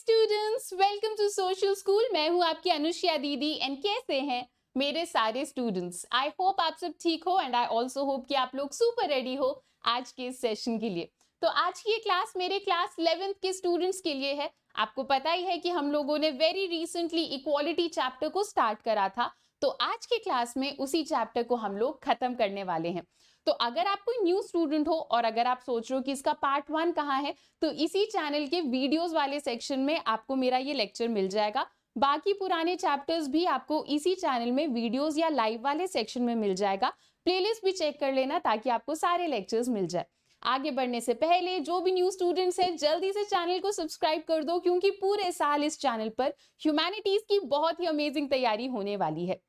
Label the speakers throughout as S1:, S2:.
S1: Students, welcome to social school. मैं हूं आपकी अनुष्या दीदी एंड कैसे हैं मेरे सारे स्टूडेंट्स। आई होप आप सब ठीक हो एंड आई ऑल्सो होप कि आप लोग सुपर रेडी हो आज के इस सेशन के लिए। तो आज की ये क्लास मेरे क्लास 11th के स्टूडेंट्स के लिए है। आपको पता ही है कि हम लोगों ने वेरी रिसेंटली इक्वालिटी चैप्टर को स्टार्ट करा था, तो आज की क्लास में उसी चैप्टर को हम लोग खत्म करने वाले हैं। तो अगर आप कोई न्यू स्टूडेंट हो और अगर आप सोच रहे हो कि इसका पार्ट 1 कहाँ है, तो इसी चैनल के वीडियोस वाले सेक्शन में आपको मेरा ये लेक्चर मिल जाएगा। बाकी पुराने चैप्टर्स भी आपको इसी चैनल में वीडियोस या लाइव वाले सेक्शन में मिल जाएगा। प्लेलिस्ट भी चेक कर लेना ताकि आपको सारे लेक्चर्स मिल जाए। आगे बढ़ने से पहले जो भी न्यू स्टूडेंट्स हैं जल्दी से चैनल को सब्सक्राइब कर दो, क्योंकि पूरे साल इस चैनल पर ह्यूमैनिटीज की बहुत ही अमेजिंग तैयारी होने वाली है।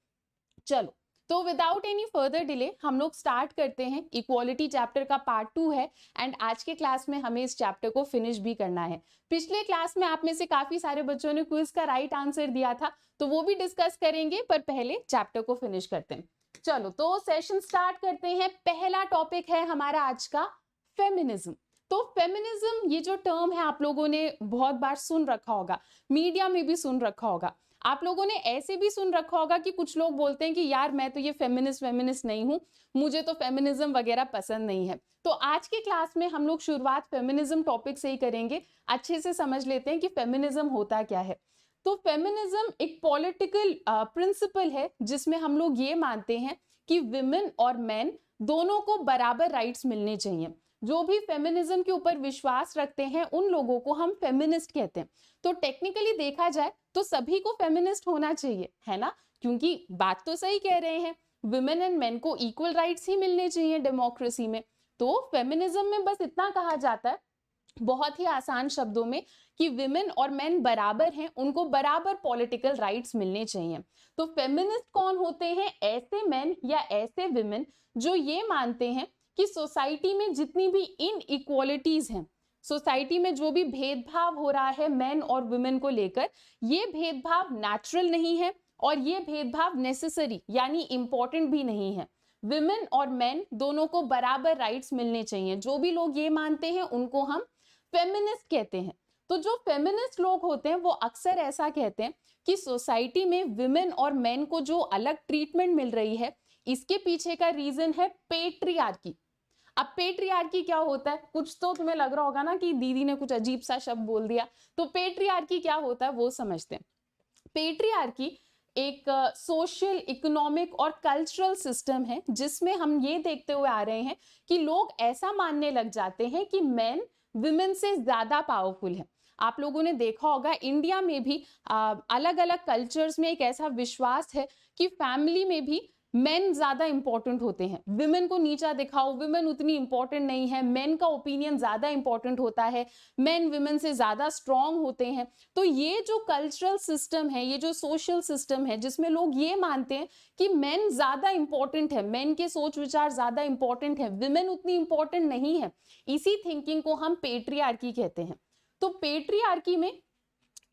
S1: चलो, तो विदाउट एनी फर्दर डिले हम लोग स्टार्ट करते हैं। इक्वालिटी चैप्टर का पार्ट 2 है एंड आज के क्लास में हमें इस चैप्टर को फिनिश भी करना है। पिछले क्लास में आप में से काफी सारे बच्चों ने क्विज का राइट आंसर दिया था, तो वो भी डिस्कस करेंगे, पर पहले चैप्टर को फिनिश करते हैं। चलो, तो सेशन स्टार्ट करते हैं। पहला टॉपिक है हमारा आज का फेमिनिज्म। तो फेमिनिज्म ये जो टर्म है आप लोगों ने बहुत बार सुन रखा होगा, मीडिया में भी सुन रखा होगा। आप लोगों ने ऐसे भी सुन रखा होगा कि कुछ लोग बोलते हैं कि यार मैं तो ये फेमिनिस्ट नहीं हूं, मुझे तो फेमिनिज्म वगैरह पसंद नहीं है। तो आज की क्लास में हम लोग शुरुआत फेमिनिज्म टॉपिक से ही करेंगे। अच्छे से समझ लेते हैं कि फेमिनिज्म होता क्या है। तो फेमिनिज्म एक पॉलिटिकल प्रिंसिपल है जिसमें हम लोग ये मानते हैं कि विमेन और मैन दोनों को बराबर राइट्स मिलने चाहिए। जो भी फेमिनिज्म के ऊपर विश्वास रखते हैं उन लोगों को हम फेमिनिस्ट कहते हैं। तो टेक्निकली देखा जाए तो सभी को फेमिनिस्ट होना चाहिए, है ना, क्योंकि बात तो सही कह रहे हैं, विमेन एंड मेन को इक्वल राइट्स ही मिलने चाहिए डेमोक्रेसी में। तो फेमिनिज्म में बस इतना कहा जाता है बहुत ही आसान शब्दों में कि विमेन और मेन बराबर हैं, उनको बराबर पॉलिटिकल राइट्स मिलने चाहिए। तो फेमिनिस्ट कौन होते हैं? ऐसे मेन या ऐसे विमेन जो ये मानते हैं कि सोसाइटी में जितनी भी इनइक्वालिटीज हैं, सोसाइटी में जो भी भेदभाव हो रहा है मेन और वुमेन को लेकर, ये भेदभाव नेचुरल नहीं है और ये भेदभाव नेसेसरी यानी इंपॉर्टेंट भी नहीं है। विमेन और मेन दोनों को बराबर राइट्स मिलने चाहिए। जो भी लोग ये मानते हैं उनको हम फेमिनिस्ट कहते हैं। तो जो फेमिनिस्ट लोग होते हैं वो अक्सर ऐसा कहते हैं कि सोसाइटी में विमेन और मेन को जो अलग ट्रीटमेंट मिल रही है, इसके पीछे का रीजन है पेट्रियार्की। अब पेट्रियार्की क्या होता है? कुछ तो तुम्हें लग रहा होगा ना कि दीदी ने कुछ अजीब सा शब्द बोल दिया। तो पेट्रियार्की क्या होता है वो समझते हैं। पेट्रियार्की एक सोशल, इकोनॉमिक और कल्चरल सिस्टम है जिसमें हम ये देखते हुए आ रहे हैं कि लोग ऐसा मानने लग जाते हैं कि मेन विमेन से ज्यादा पावरफुल है। आप लोगों ने देखा होगा इंडिया में भी अलग अलग कल्चर्स में एक ऐसा विश्वास है कि फैमिली में भी मेन ज्यादा इंपॉर्टेंट होते हैं। विमेन को नीचा दिखाओ, विमेन उतनी इंपॉर्टेंट नहीं है, मेन का ओपिनियन ज्यादा इंपॉर्टेंट होता है, मेन विमेन से ज्यादा स्ट्रांग होते हैं। तो ये जो कल्चरल सिस्टम है, ये जो सोशल सिस्टम है जिसमें लोग ये मानते हैं कि मेन ज्यादा इंपॉर्टेंट है, मेन के सोच विचार ज्यादा इंपॉर्टेंट है, विमेन उतनी इंपॉर्टेंट नहीं है, इसी थिंकिंग को हम पेट्रियार्की कहते हैं। तो पेट्रियार्की में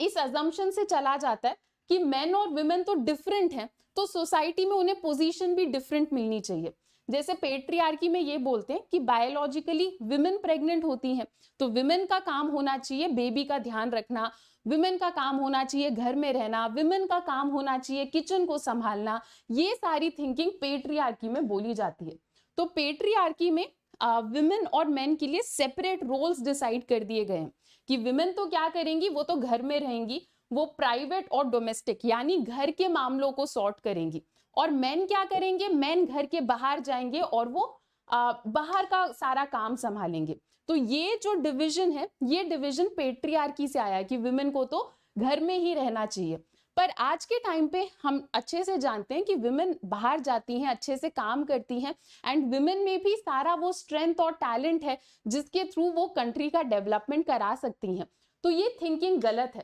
S1: इस अजम्पशन से चला जाता है कि मेन और विमेन तो डिफरेंट हैं, तो सोसाइटी में उन्हें पोजीशन भी डिफरेंट मिलनी चाहिए। जैसे पेट्रियार्की में ये बोलते हैं कि बायोलॉजिकली विमेन प्रेग्नेंट होती हैं, तो विमेन का काम होना चाहिए बेबी का ध्यान रखना, विमेन का काम होना चाहिए घर में रहना, विमेन का काम होना चाहिए किचन को संभालना। ये सारी थिंकिंग पेट्रियार्की में बोली जाती है। तो पेट्रियार्की में विमेन और मेन के लिए सेपरेट रोल्स डिसाइड कर दिए गए हैं कि विमेन तो क्या करेंगी, वो तो घर में रहेंगी, वो प्राइवेट और डोमेस्टिक यानी घर के मामलों को सॉर्ट करेंगी। और मेन क्या करेंगे? मेन घर के बाहर जाएंगे और वो बाहर का सारा काम संभालेंगे। तो ये जो डिवीजन है, ये डिवीजन पेट्रियार्की से आया है कि विमेन को तो घर में ही रहना चाहिए। पर आज के टाइम पे हम अच्छे से जानते हैं कि विमेन बाहर जाती हैं, अच्छे से काम करती हैं, एंड विमेन में भी सारा वो स्ट्रेंथ और टैलेंट है जिसके थ्रू वो कंट्री का डेवलपमेंट करा सकती हैं। तो ये थिंकिंग गलत है।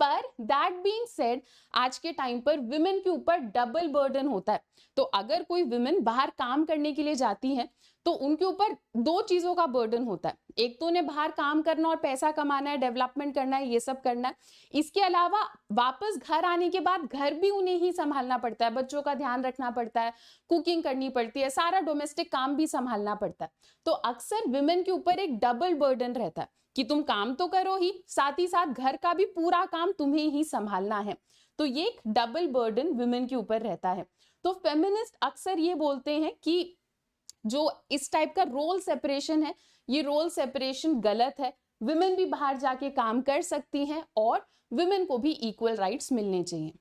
S1: पर दैट बीइंग सेड, आज के टाइम पर विमेन के ऊपर डबल बर्डन होता है। तो अगर कोई विमेन बाहर काम करने के लिए जाती है तो उनके ऊपर दो चीजों का बर्डन होता है। एक तो उन्हें बाहर काम करना और पैसा कमाना है, डेवलपमेंट करना है, ये सब करना है। इसके अलावा वापस घर आने के बाद घर भी उन्हें ही संभालना पड़ता है, बच्चों का ध्यान रखना पड़ता है, कुकिंग करनी पड़ती है, सारा डोमेस्टिक काम भी संभालना पड़ता है। तो अक्सर विमेन के ऊपर एक डबल बर्डन रहता है। कि तुम काम तो करो ही, साथ ही साथ घर का भी पूरा काम तुम्हें ही संभालना है। तो ये एक डबल बर्डन वुमेन के ऊपर रहता है। तो फेमिनिस्ट अक्सर ये बोलते हैं कि जो इस टाइप का रोल सेपरेशन है, ये रोल सेपरेशन गलत है। विमेन भी बाहर जाके काम कर सकती हैं और विमेन को भी इक्वल राइट्स मिलने चाहिए।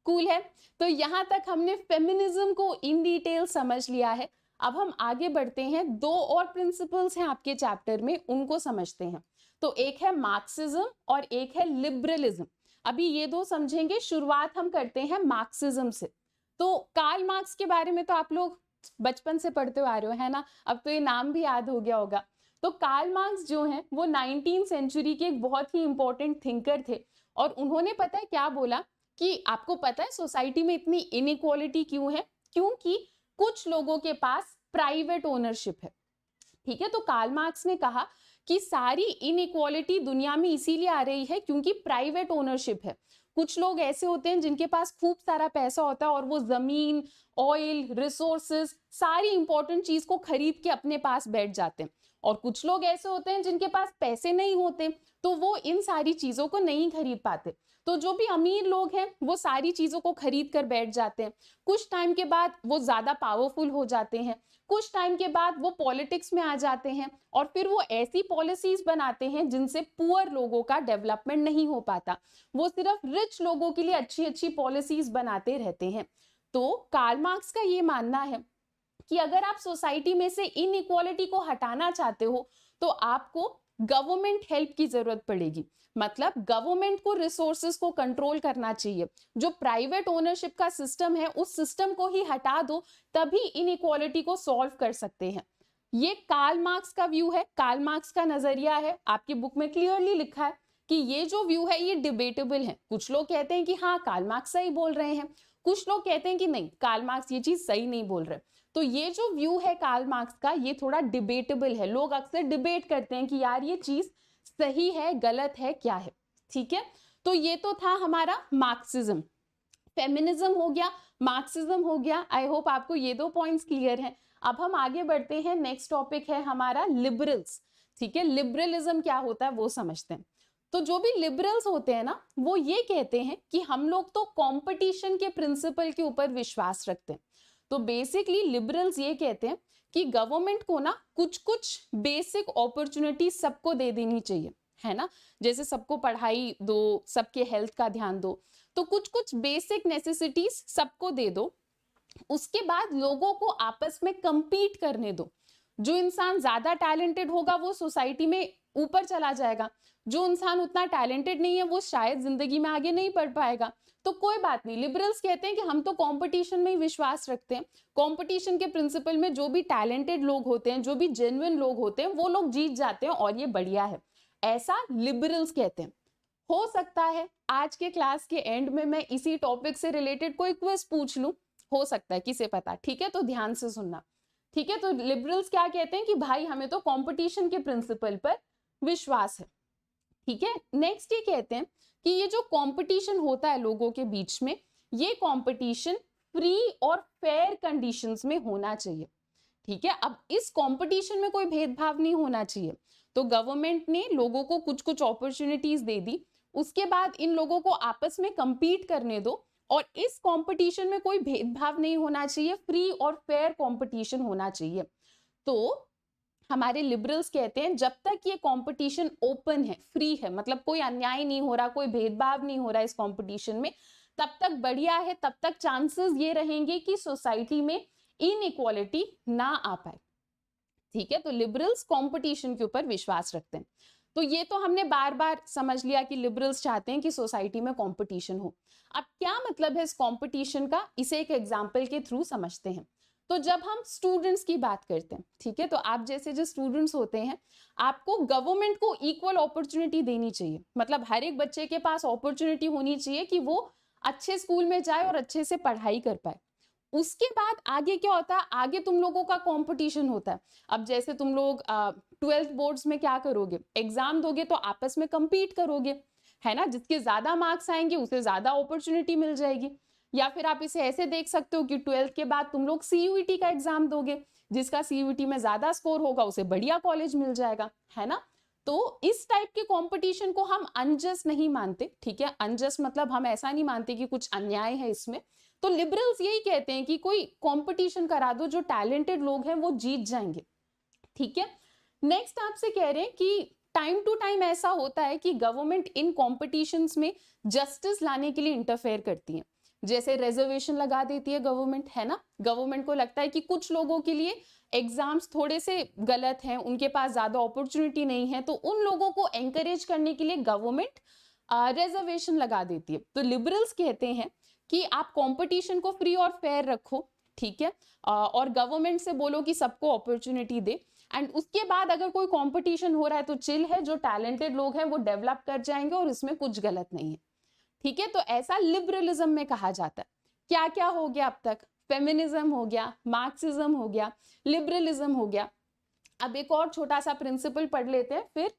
S1: कूल है। तो यहां तक हमने फेमिनिज्म को इन डिटेल समझ लिया है। अब हम आगे बढ़ते हैं, दो और प्रिंसिपल्स हैं आपके चैप्टर में, उनको समझते हैं। तो एक है मार्क्सिज्म और एक है लिबरलिज्म। अभी ये दो समझेंगे। शुरुआत हम करते हैं मार्क्सिज्म से। तो कार्ल मार्क्स के बारे में तो आप लोग बचपन से पढ़ते हुए आ रहे हो, है ना, अब तो ये नाम भी याद हो गया होगा। तो कार्ल मार्क्स जो हैं वो 19वीं सेंचुरी के एक बहुत ही इंपॉर्टेंट थिंकर थे और उन्होंने पता है क्या बोला कि आपको पता है सोसाइटी में इतनी इनइक्वालिटी क्यों है? क्योंकि कुछ लोगों के पास प्राइवेट ओनरशिप है। ठीक है, तो कार्ल मार्क्स ने कहा कि सारी इनइक्वालिटी दुनिया में इसीलिए आ रही है क्योंकि प्राइवेट ओनरशिप है। कुछ लोग ऐसे होते हैं जिनके पास खूब सारा पैसा होता है और वो जमीन, ऑयल, रिसोर्सेज, सारी इंपॉर्टेंट चीज को खरीद के अपने पास बैठ जाते हैं। और कुछ लोग ऐसे होते हैं जिनके पास पैसे नहीं होते, तो वो इन सारी चीजों को नहीं खरीद पाते। तो जो भी अमीर लोग हैं वो सारी चीजों को खरीद कर बैठ जाते हैं। कुछ टाइम के बाद वो ज्यादा पावरफुल हो जाते हैं, कुछ टाइम के बाद वो पॉलिटिक्स में आ जाते हैं और फिर वो ऐसी पॉलिसीज बनाते हैं जिनसे पुअर लोगों का डेवलपमेंट नहीं हो पाता। वो सिर्फ रिच लोगों के लिए अच्छी अच्छी पॉलिसीज बनाते रहते हैं। तो कार्ल मार्क्स का ये मानना है कि अगर आप सोसाइटी में से इनइक्वालिटी को हटाना चाहते हो तो आपको गवर्नमेंट हेल्प की जरूरत पड़ेगी। मतलब गवर्नमेंट को रिसोर्सेज को कंट्रोल करना चाहिए। जो प्राइवेट ओनरशिप का सिस्टम है उस सिस्टम को ही हटा दो, तभी इनइक्वालिटी को सॉल्व कर सकते हैं। ये कार्ल मार्क्स का व्यू है, कार्ल मार्क्स का नजरिया है। आपकी बुक में क्लियरली लिखा है कि ये जो व्यू है ये डिबेटेबल है। कुछ लोग कहते हैं कि हाँ कार्ल मार्क्स सही बोल रहे हैं, कुछ लोग कहते हैं कि नहीं कार्ल मार्क्स ये चीज सही नहीं बोल रहे। तो ये जो व्यू है कार्ल मार्क्स का ये थोड़ा डिबेटेबल है। लोग अक्सर डिबेट करते हैं कि यार ये चीज सही है, गलत है, क्या है। ठीक है, तो ये तो था हमारा मार्क्सिज्म। फेमिनिज्म हो गया, मार्क्सिज्म हो गया। आई होप आपको ये दो पॉइंट्स क्लियर हैं। अब हम आगे बढ़ते हैं, नेक्स्ट टॉपिक है हमारा लिबरल्स। ठीक है, लिबरलिज्म क्या होता है वो समझते हैं। तो जो भी लिबरल्स होते हैं ना वो ये कहते हैं कि हम लोग तो कंपटीशन के प्रिंसिपल के ऊपर विश्वास रखते हैं। तो बेसिकली लिबरल्स ये कहते हैं कि गवर्नमेंट को ना कुछ कुछ बेसिक अपॉर्चुनिटी सबको दे देनी चाहिए, है ना। जैसे सबको पढ़ाई दो, सबके हेल्थ का ध्यान दो, तो कुछ कुछ बेसिक नेसेसिटीज सबको दे दो। उसके बाद लोगों को आपस में compete करने दो। जो इंसान ज्यादा टैलेंटेड होगा वो सोसाइटी में ऊपर चला जाएगा, जो इंसान उतना टैलेंटेड नहीं है वो शायद जिंदगी में आगे नहीं बढ़ पाएगा। तो कोई बात नहीं, लिबरल्स कहते हैं कि हम तो कंपटीशन में ही विश्वास रखते हैं। कंपटीशन के प्रिंसिपल में जो भी टैलेंटेड लोग होते हैं, जो भी जेन्युइन लोग होते हैं, वो लोग जीत जाते हैं और ये बढ़िया है, ऐसा लिबरल्स कहते हैं। हो सकता है आज के क्लास के एंड में मैं इसी टॉपिक से रिलेटेड कोई क्विज पूछ लूं, हो सकता है, किसे पता। ठीक है, तो ध्यान से सुनना। ठीक है, तो लिबरल्स क्या कहते हैं कि भाई हमें तो कंपटीशन के प्रिंसिपल पर विश्वास है। ठीक है, नेक्स्ट ये कहते हैं कि ये जो कंपटीशन होता है लोगों के बीच में, ये कंपटीशन फ्री और फेयर कंडीशंस में होना चाहिए। ठीक है, अब इस कंपटीशन में कोई भेदभाव नहीं होना चाहिए। तो गवर्नमेंट ने लोगों को कुछ कुछ अपॉर्चुनिटीज दे दी, उसके बाद इन लोगों को आपस में compete करने दो और इस कंपटीशन में कोई भेदभाव नहीं होना चाहिए, फ्री और फेयर कंपटीशन होना चाहिए। तो हमारे लिबरल्स कहते हैं जब तक ये कंपटीशन ओपन है, फ्री है, मतलब कोई अन्याय नहीं हो रहा, कोई भेदभाव नहीं हो रहा इस कंपटीशन में, तब तक बढ़िया है, तब तक चांसेस ये रहेंगे कि सोसाइटी में इनइक्वालिटी ना आ पाए। ठीक है, तो लिबरल्स कंपटीशन के ऊपर विश्वास रखते हैं। तो ये तो हमने बार बार समझ लिया कि लिबरल्स चाहते हैं कि सोसाइटी में कंपटीशन हो। अब क्या मतलब है इस कंपटीशन का, इसे एक एग्जांपल के थ्रू समझते हैं। तो जब हम स्टूडेंट्स की बात करते हैं, ठीक है, तो आप जैसे जो स्टूडेंट्स होते हैं, आपको गवर्नमेंट को इक्वल अपॉर्चुनिटी देनी चाहिए। मतलब हर एक बच्चे के पास अपॉर्चुनिटी होनी चाहिए कि वो अच्छे स्कूल में जाए और अच्छे से पढ़ाई कर पाए। उसके बाद आगे क्या होता है, आगे तुम लोगों का कंपटीशन होता है। अब जैसे तुम लोग 12th बोर्ड्स में क्या करोगे, एग्जाम दोगे तो आपस में compete करोगे, है ना। जिसके ज्यादा मार्क्स आएंगे उसे ज्यादा अपॉर्चुनिटी मिल जाएगी। या फिर आप इसे ऐसे देख सकते हो कि 12th के बाद तुम लोग CUET का एग्जाम दोगे, जिसका CUET में ज्यादा स्कोर होगा उसे बढ़िया कॉलेज मिल जाएगा, है ना। तो इस टाइप के कंपटीशन को हम अनजस्ट नहीं मानते, ठीक है। अनजस्ट मतलब हम ऐसा नहीं मानते कि कुछ अन्याय है इसमें। तो लिबरल्स यही कहते हैं कि कोई कंपटीशन करा दो, जो टैलेंटेड लोग हैं वो जीत जाएंगे, ठीक है। नेक्स्ट आपसे कह रहे हैं कि टाइम टू टाइम ऐसा होता है कि गवर्नमेंट इन कॉम्पिटिशन्स में जस्टिस लाने के लिए इंटरफेयर करती है। जैसे रिजर्वेशन लगा देती है गवर्नमेंट, है ना। गवर्नमेंट को लगता है कि कुछ लोगों के लिए एग्जाम्स थोड़े से गलत हैं, उनके पास ज्यादा अपॉर्चुनिटी नहीं है, तो उन लोगों को एंकरेज करने के लिए गवर्नमेंट रिजर्वेशन लगा देती है। तो लिबरल्स कहते हैं कि आप कंपटीशन को फ्री और फेयर रखो, ठीक है, और गवर्नमेंट से बोलो कि सबको अपॉर्चुनिटी दे, एंड उसके बाद अगर कोई कंपटीशन हो रहा है तो चिल है, जो टैलेंटेड लोग हैं वो डेवलप कर जाएंगे और इसमें कुछ गलत नहीं है, ठीक है। तो ऐसा लिबरलिज्म में कहा जाता है। क्या क्या हो गया अब तक? फेमिनिज्म हो गया, मार्क्सिज्म हो गया, लिबरलिज्म हो गया। अब एक और छोटा सा प्रिंसिपल पढ़ लेते हैं, फिर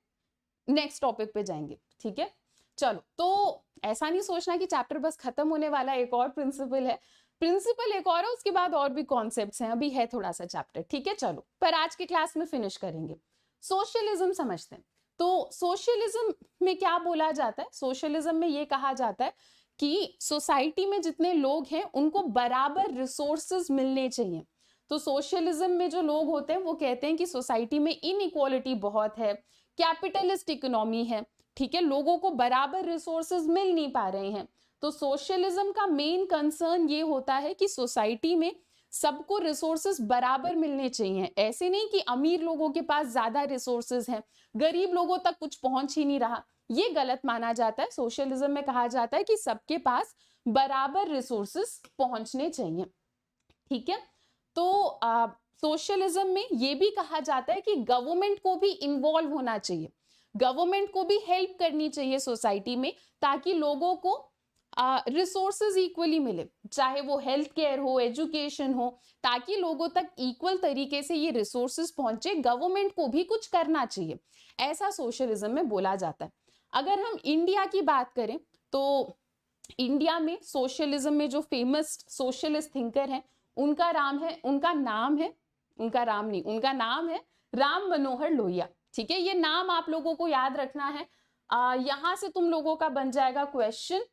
S1: नेक्स्ट टॉपिक पे जाएंगे, ठीक है। चलो, तो ऐसा नहीं सोचना कि चैप्टर बस खत्म होने वाला है, एक और प्रिंसिपल है, प्रिंसिपल एक और है, उसके बाद और भी कॉन्सेप्ट्स हैं, अभी है थोड़ा सा चैप्टर, ठीक है। चलो, पर आज के क्लास में फिनिश करेंगे। सोशलिज्म समझते हैं। तो सोशलिज्म में क्या बोला जाता है? सोशलिज्म में ये कहा जाता है कि सोसाइटी में जितने लोग हैं उनको बराबर रिसोर्सेज मिलने चाहिए। तो सोशलिज्म में जो लोग होते हैं वो कहते हैं कि सोसाइटी में इनइक्वालिटी बहुत है, कैपिटलिस्ट इकोनॉमी है, ठीक है, लोगों को बराबर रिसोर्सेज मिल नहीं पा रहे हैं। तो सोशलिज्म का मेन कंसर्न ये होता है कि सोसाइटी में सबको रिसोर्सेज बराबर मिलने चाहिए। ऐसे नहीं कि अमीर लोगों के पास ज्यादा रिसोर्सेज हैं, गरीब लोगों तक कुछ पहुंच ही नहीं रहा, ये गलत माना जाता है। सोशलिज्म में कहा जाता है कि सबके पास बराबर रिसोर्सेज पहुंचने चाहिए, ठीक है। तो सोशलिज्म में ये भी कहा जाता है कि गवर्नमेंट को भी इन्वॉल्व होना चाहिए, गवर्नमेंट को भी हेल्प करनी चाहिए सोसाइटी में, ताकि लोगों को रिसोर्सेज इक्वली मिले, चाहे वो हेल्थ केयर हो, एजुकेशन हो, ताकि लोगों तक इक्वल तरीके से ये रिसोर्सेज पहुंचे। गवर्नमेंट को भी कुछ करना चाहिए, ऐसा सोशलिज्म में बोला जाता है। अगर हम इंडिया की बात करें तो इंडिया में सोशलिज्म में जो फेमस सोशलिस्ट थिंकर हैं उनका नाम है राम मनोहर लोहिया, ठीक है। ये नाम आप लोगों को याद रखना है, यहां से तुम लोगों का बन जाएगा क्वेश्चन,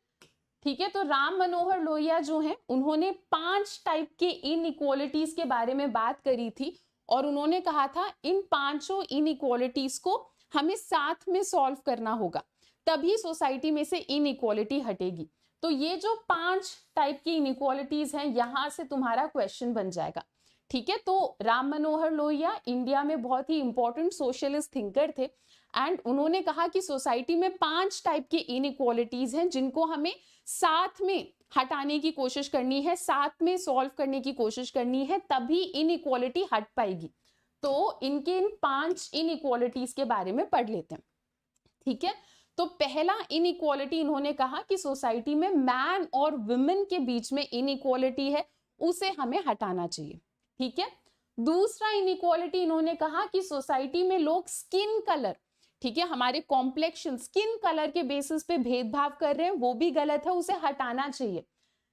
S1: ठीक है। तो राम मनोहर लोहिया जो हैं उन्होंने 5 टाइप के इनइक्वालिटीज के बारे में बात करी थी, और उन्होंने कहा था इन 5 इनइक्वालिटीज को हमें साथ में सॉल्व करना होगा, तभी सोसाइटी में से इनइक्वालिटी हटेगी। तो ये जो 5 टाइप की इनइक्वालिटीज हैं, यहां से तुम्हारा क्वेश्चन बन जाएगा, ठीक है। तो राम मनोहर लोहिया इंडिया में बहुत ही इंपॉर्टेंट सोशलिस्ट थिंकर थे, एंड उन्होंने कहा कि सोसाइटी में 5 टाइप की इनइक्वालिटीज हैं जिनको हमें साथ में हटाने की कोशिश करनी है, साथ में सॉल्व करने की कोशिश करनी है, तभी इनइक्वालिटी हट पाएगी। तो इनके इन 5 इनइक्वालिटीज के बारे में पढ़ लेते हैं, ठीक है। तो पहला इनइक्वालिटी इन्होंने कहा कि सोसाइटी में मैन और वुमेन के बीच में इनइक्वालिटी है, उसे हमें हटाना चाहिए, ठीक है। दूसरा इनइक्वालिटी इन्होंने कहा कि सोसाइटी में लोग स्किन कलर, ठीक है, हमारे कॉम्प्लेक्शन स्किन कलर के बेसिस पे भेदभाव कर रहे हैं, वो भी गलत है, उसे हटाना चाहिए।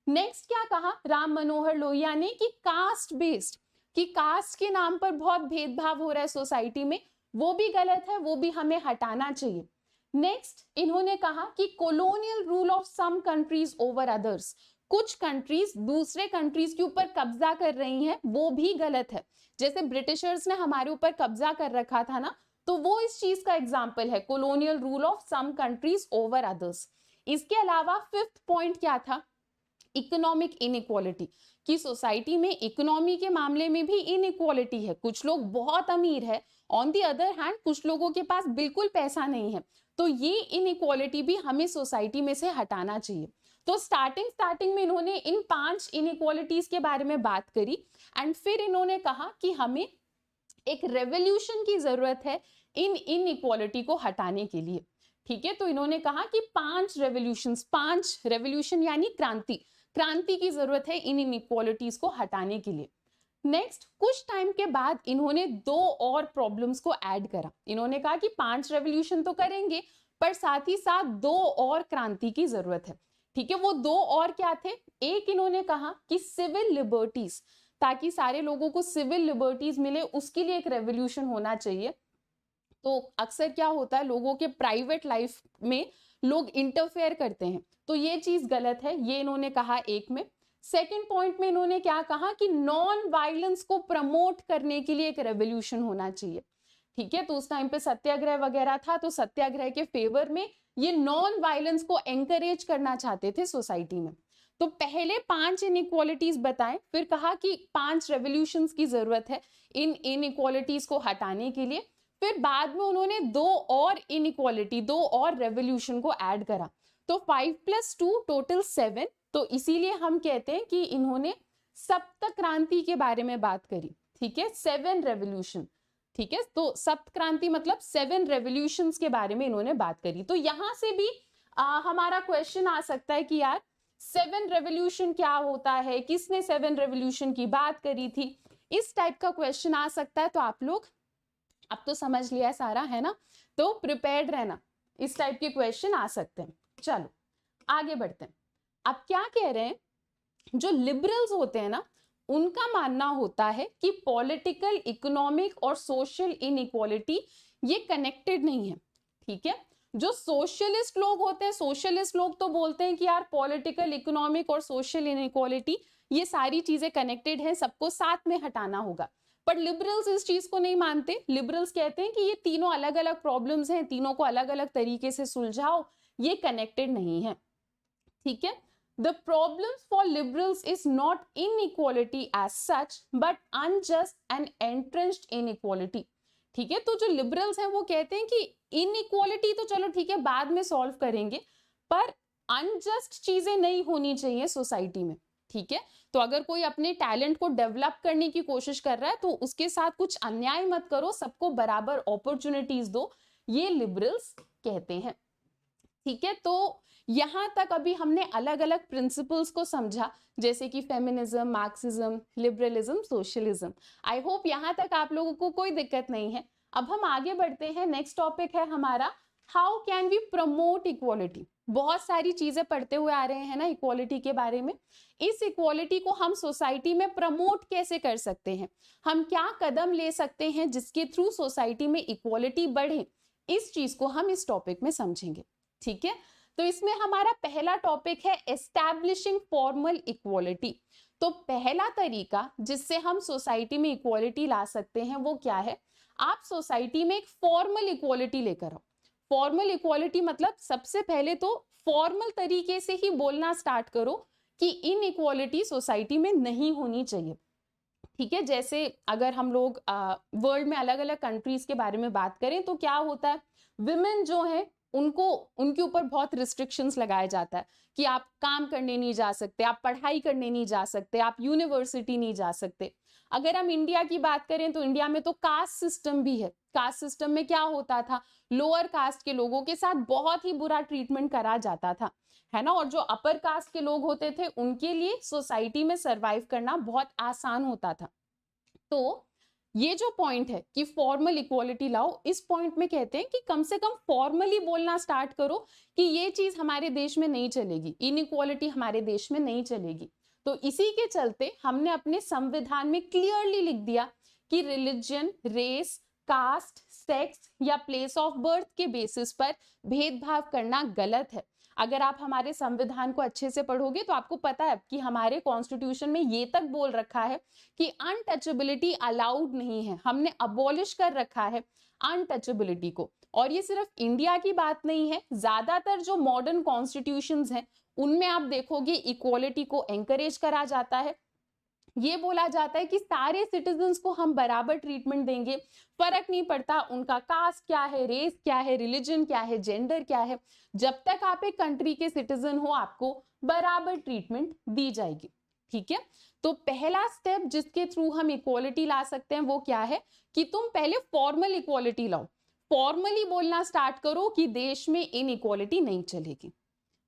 S1: नेक्स्ट क्या कहा राम मनोहर लोहिया ने कि कास्ट बेस्ड, कि कास्ट के नाम पर बहुत भेदभाव हो रहा है सोसाइटी में, वो भी गलत है, वो भी हमें हटाना चाहिए। नेक्स्ट इन्होंने कहा कि colonial rule of some countries over others, कुछ कंट्रीज दूसरे कंट्रीज के ऊपर कब्जा कर रही हैं, वो भी गलत है। जैसे ब्रिटिशर्स ने हमारे ऊपर कब्जा कर रखा था ना, तो वो इस चीज का एग्जाम्पल है, colonial rule of some countries over others. इसके अलावा 5th पॉइंट क्या था? इकोनॉमिक इनइक्वालिटी, कि सोसाइटी में इकोनॉमी के मामले में भी इनइक्वालिटी है, कुछ लोग बहुत अमीर है, ऑन द अदर हैंड कुछ लोगों के पास बिल्कुल पैसा नहीं है। तो ये इनइक्वालिटी भी हमें सोसाइटी में से हटाना चाहिए। तो स्टार्टिंग में इन्होंने इन 5 इनइक्वालिटीज के बारे में बात करी, एंड फिर इन्होंने कहा कि हमें एक रेवोल्यूशन की जरूरत है इन इनइक्वालिटी को हटाने के लिए, ठीक है। तो इन्होंने कहा कि 5 रेवोल्यूशन यानी क्रांति की जरूरत है इन इनइक्वालिटीज को हटाने के लिए। नेक्स्ट कुछ टाइम के बाद इन्होंने 2 और प्रॉब्लम्स को ऐड करा। इन्होंने कहा कि 5 रेवोल्यूशन तो करेंगे, पर साथ ही साथ 2 और क्रांति की जरूरत है, ठीक है। वो 2 और क्या थे? एक इन्होंने कहा कि सिविल लिबर्टीज, ताकि सारे लोगों को सिविल लिबर्टीज मिले, उसके लिए एक रेवोल्यूशन होना चाहिए। तो अक्सर क्या होता है, लोगों के प्राइवेट लाइफ में लोग इंटरफेयर करते हैं, तो ये चीज गलत है, ये इन्होंने कहा एक में। सेकंड पॉइंट में इन्होंने क्या कहा कि नॉन वायलेंस को प्रमोट करने के लिए एक रेवोल्यूशन होना चाहिए। ठीक है, तो उस टाइम पे सत्याग्रह वगैरह था, तो सत्याग्रह के फेवर में ये नॉन वायलेंस को एंकरेज करना चाहते थे सोसाइटी में। तो पहले 5 इनइक्वालिटीज बताएं, फिर कहा कि 5 रेवोल्यूशंस की जरूरत है इन इनइक्वालिटीज को हटाने के लिए। फिर बाद में उन्होंने 2 और इनइक्वालिटी, 2 और रेवोल्यूशन को ऐड करा, तो 5 + 2 टोटल 7। तो इसीलिए हम कहते हैं कि इन्होंने सप्त क्रांति के बारे में बात करी। ठीक है, 7 रेवोल्यूशन। ठीक है, तो सप्त क्रांति मतलब 7 रेवोल्यूशंस के बारे में इन्होंने बात करी। तो यहां से भी हमारा क्वेश्चन आ सकता है कि यार 7 रेवोल्यूशन क्या होता है, किसने 7 रेवोल्यूशन की बात करी थी, इस टाइप का क्वेश्चन आ सकता है। तो आप लोग अब तो समझ लिया है सारा, है ना, तो प्रिपेयर्ड रहना, इस टाइप के क्वेश्चन आ सकते हैं। चलो आगे बढ़ते हैं। अब क्या कह रहे हैं, जो लिबरल्स होते हैं ना, उनका मानना होता है कि पॉलिटिकल, इकोनॉमिक और सोशल इनइक्वालिटी ये कनेक्टेड नहीं है। ठीक है, जो सोशलिस्ट लोग होते हैं, सोशलिस्ट लोग तो बोलते हैं कि यार पॉलिटिकल, इकोनॉमिक और सोशल इनइक्वालिटी ये सारी चीजें कनेक्टेड हैं, सबको साथ में हटाना होगा। पर लिबरल्स इस चीज को नहीं मानते। लिबरल्स कहते हैं कि ये तीनों अलग अलग प्रॉब्लम्स हैं, तीनों को अलग अलग तरीके से सुलझाओ, ये कनेक्टेड नहीं है। ठीक है, the problems for liberals is not inequality as such but unjust and entrenched inequality। ठीक है, तो जो लिबरल्स हैं वो कहते हैं कि इनइक्वालिटी तो चलो ठीक है बाद में सॉल्व करेंगे, पर अनजस्ट चीजें नहीं होनी चाहिए सोसाइटी में। ठीक है, तो अगर कोई अपने टैलेंट को डेवलप करने की कोशिश कर रहा है तो उसके साथ कुछ अन्याय मत करो, सबको बराबर अपॉर्चुनिटीज दो, ये लिबरल्स कहते हैं। ठीक है, तो यहां तक अभी हमने अलग अलग प्रिंसिपल्स को समझा, जैसे कि feminism, Marxism, liberalism, socialism. I hope यहां तक आप लोगों को कोई दिक्कत नहीं है। अब हम आगे बढ़ते हैं, नेक्स्ट टॉपिक है हमारा how can we promote equality. बहुत सारी चीजें पढ़ते हुए आ रहे हैं ना इक्वालिटी के बारे में। इस इक्वालिटी को हम सोसाइटी में प्रमोट कैसे कर सकते हैं, हम क्या कदम ले सकते हैं जिसके थ्रू सोसाइटी में इक्वालिटी बढ़े, इस चीज को हम इस टॉपिक में समझेंगे। ठीक है, तो इसमें हमारा पहला टॉपिक है एस्टैब्लिशिंग फॉर्मल इक्वालिटी। तो पहला तरीका जिससे हम सोसाइटी में इक्वालिटी ला सकते हैं वो क्या है, आप सोसाइटी में एक फॉर्मल इक्वालिटी लेकर आओ। फॉर्मल इक्वालिटी मतलब सबसे पहले तो फॉर्मल तरीके से ही बोलना स्टार्ट करो कि इनइक्वालिटी सोसाइटी में नहीं होनी चाहिए। ठीक है, जैसे अगर हम लोग वर्ल्ड में अलग अलग कंट्रीज के बारे में बात करें तो क्या होता है, विमेन जो है उनको, उनके ऊपर बहुत रिस्ट्रिक्शंस लगाया जाता है कि आप काम करने नहीं जा सकते, आप पढ़ाई करने नहीं जा सकते, आप यूनिवर्सिटी नहीं जा सकते। अगर हम इंडिया की बात करें तो इंडिया में तो कास्ट सिस्टम भी है। कास्ट सिस्टम में क्या होता था, लोअर कास्ट के लोगों के साथ बहुत ही बुरा ट्रीटमेंट करा जाता था, है ना, और जो अपर कास्ट के लोग होते थे उनके लिए सोसाइटी में सरवाइव करना बहुत आसान होता था। तो ये जो पॉइंट है कि फॉर्मल इक्वालिटी लाओ, इस पॉइंट में कहते हैं कि कम से कम फॉर्मली बोलना स्टार्ट करो कि ये चीज हमारे देश में नहीं चलेगी, इनइक्वालिटी हमारे देश में नहीं चलेगी। तो इसी के चलते हमने अपने संविधान में क्लियरली लिख दिया कि रिलीजन, रेस, कास्ट, सेक्स या प्लेस ऑफ बर्थ के बेसिस पर भेदभाव करना गलत है। अगर आप हमारे संविधान को अच्छे से पढ़ोगे तो आपको पता है कि हमारे कॉन्स्टिट्यूशन में ये तक बोल रखा है कि अनटचेबिलिटी अलाउड नहीं है, हमने अबॉलिश कर रखा है अनटचेबिलिटी को। और ये सिर्फ इंडिया की बात नहीं है, ज्यादातर जो मॉडर्न कॉन्स्टिट्यूशंस हैं उनमें आप देखोगे इक्वालिटी को एंकरेज करा जाता है। ये बोला जाता है कि सारे सिटीजन्स को हम बराबर ट्रीटमेंट देंगे, फर्क नहीं पड़ता उनका कास्ट क्या है, रेस क्या है, रिलीजन क्या है, जेंडर क्या है, जब तक आप एक कंट्री के सिटीजन हो आपको बराबर ट्रीटमेंट दी जाएगी। ठीक है, तो पहला स्टेप जिसके थ्रू हम इक्वालिटी ला सकते हैं वो क्या है कि तुम पहले फॉर्मल इक्वालिटी लाओ, फॉर्मली बोलना स्टार्ट करो कि देश में इनइक्वालिटी नहीं चलेगी।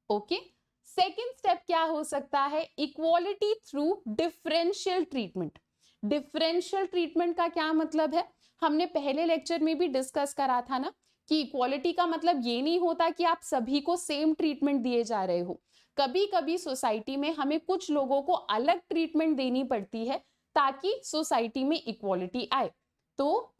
S1: ओके, सेकेंड स्टेप क्या हो सकता है, equality through differential treatment. Differential treatment का क्या मतलब है, हमने पहले लेक्चर में भी डिस्कस करा था ना कि इक्वालिटी का मतलब ये नहीं होता कि आप सभी को सेम ट्रीटमेंट दिए जा रहे हो। कभी कभी सोसाइटी में हमें कुछ लोगों को अलग ट्रीटमेंट देनी पड़ती है ताकि सोसाइटी में इक्वालिटी आए। तो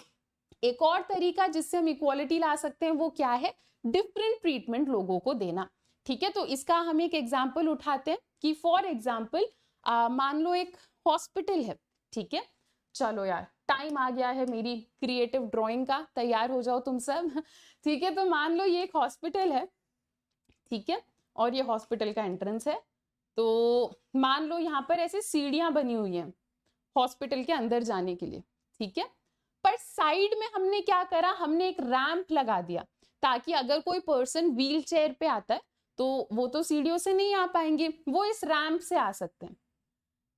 S1: एक और तरीका जिससे हम इक्वालिटी ला सकते हैं वो क्या है, डिफरेंट ट्रीटमेंट लोगों को देना। ठीक है, तो इसका हम एक एग्जाम्पल उठाते हैं कि फॉर एग्जाम्पल मान लो एक हॉस्पिटल है। ठीक है, चलो यार टाइम आ गया है मेरी क्रिएटिव ड्राइंग का, तैयार हो जाओ तुम सब। ठीक है, तो मान लो ये एक हॉस्पिटल है। ठीक है, और ये हॉस्पिटल का एंट्रेंस है। तो मान लो यहाँ पर ऐसे सीढ़ियां बनी हुई हैं हॉस्पिटल के अंदर जाने के लिए। ठीक है, पर साइड में हमने क्या करा, हमने एक रैंप लगा दिया ताकि अगर कोई पर्सन व्हील चेयर पे आता है तो वो तो सीढ़ियों से नहीं आ पाएंगे, वो इस रैंप से आ सकते हैं।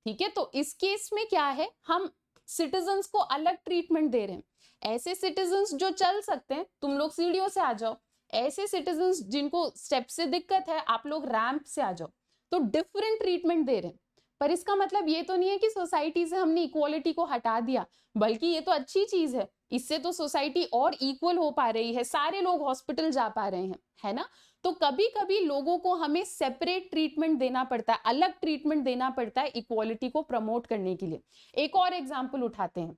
S1: ठीक है, तो इस केस में क्या है, हम सिटीजन्स को अलग ट्रीटमेंट दे रहे हैं। ऐसे सिटीजन्स जो चल सकते हैं, तुम लोग सीढ़ियों से आ जाओ। ऐसे सिटीजन्स जिनको स्टेप से दिक्कत है, आप लोग रैंप से आ जाओ। तो डिफरेंट ट्रीटमेंट दे रहे हैं। पर इसका मतलब ये तो नहीं है कि सोसाइटी से हमने इक्वालिटी को हटा दिया, बल्कि ये तो अच्छी चीज है। इससे तो सोसाइटी और इक्वल हो पा रही है, सारे लोग हॉस्पिटल जा पा रहे हैं, है ना। तो कभी कभी लोगों को हमें सेपरेट ट्रीटमेंट देना पड़ता है, अलग ट्रीटमेंट देना पड़ता है इक्वालिटी को प्रमोट करने के लिए। एक और एग्जाम्पल उठाते हैं,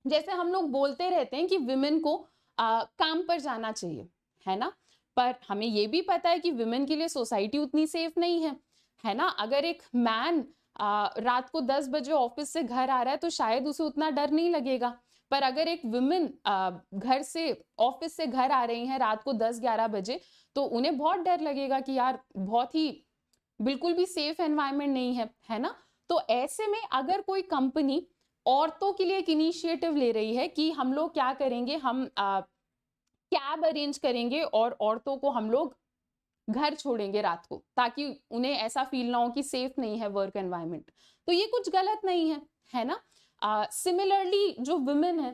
S1: जैसे हम लोग बोलते रहते हैं कि विमेन को काम पर जाना चाहिए, है ना। पर हमें ये भी पता है कि विमेन के लिए सोसाइटी उतनी सेफ नहीं है ना। अगर एक मैन रात को 10 बजे ऑफिस से घर आ रहा है तो शायद उसे उतना डर नहीं लगेगा। पर अगर एक विमेन घर से ऑफिस से घर आ रही हैं रात को 10-11 बजे, तो उन्हें बहुत डर लगेगा कि यार बहुत ही बिल्कुल भी सेफ एनवायरनमेंट नहीं है ना। तो ऐसे में अगर कोई कंपनी औरतों के लिए एक इनिशिएटिव ले रही है कि हम लोग क्या करेंगे, हम कैब अरेंज करेंगे और औरतों को हम लोग घर छोड़ेंगे रात को, ताकि उन्हें ऐसा फील ना हो कि सेफ नहीं है वर्क एनवायरनमेंट, तो ये कुछ गलत नहीं है ना। सिमिलरली जो विमेन है,